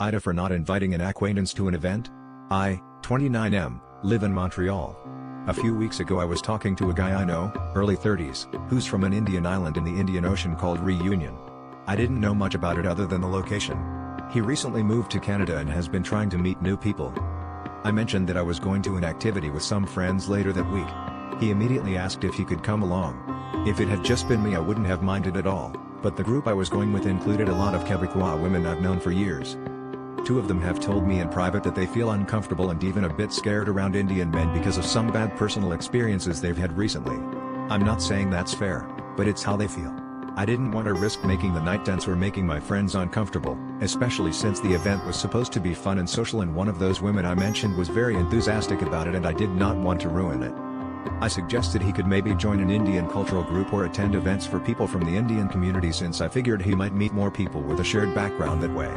AITA for not inviting an acquaintance to an event? I, 29M, live in Montreal. A few weeks ago I was talking to a guy I know, early 30s, who's from an Indian island in the Indian Ocean called Reunion. I didn't know much about it other than the location. He recently moved to Canada and has been trying to meet new people. I mentioned that I was going to an activity with some friends later that week. He immediately asked if he could come along. If it had just been me I wouldn't have minded at all, but the group I was going with included a lot of Quebecois women I've known for years. Two of them have told me in private that they feel uncomfortable and even a bit scared around Indian men because of some bad personal experiences they've had recently. I'm not saying that's fair, but it's how they feel. I didn't want to risk making the night dance or making my friends uncomfortable, especially since the event was supposed to be fun and social and one of those women I mentioned was very enthusiastic about it and I did not want to ruin it. I suggested he could maybe join an Indian cultural group or attend events for people from the Indian community since I figured he might meet more people with a shared background that way.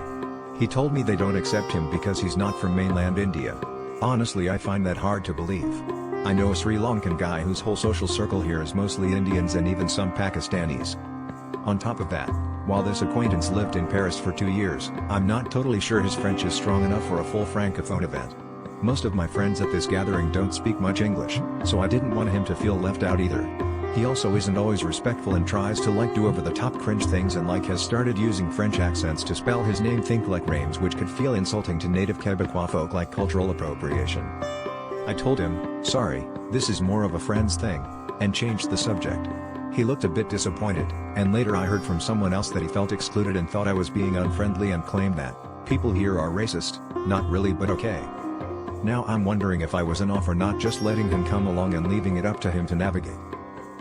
He told me they don't accept him because he's not from mainland India. Honestly, I find that hard to believe. I know a Sri Lankan guy whose whole social circle here is mostly Indians and even some Pakistanis. On top of that, while this acquaintance lived in Paris for 2 years, I'm not totally sure his French is strong enough for a full francophone event. Most of my friends at this gathering don't speak much English, so I didn't want him to feel left out either. He also isn't always respectful and tries to do over-the-top cringe things and has started using French accents to spell his name think like Rames, which could feel insulting to native Quebecois folk like cultural appropriation. I told him, sorry, this is more of a friends thing, and changed the subject. He looked a bit disappointed, and later I heard from someone else that he felt excluded and thought I was being unfriendly and claimed that people here are racist. Not really, but okay. Now I'm wondering if I was an off or not, just letting him come along and leaving it up to him to navigate.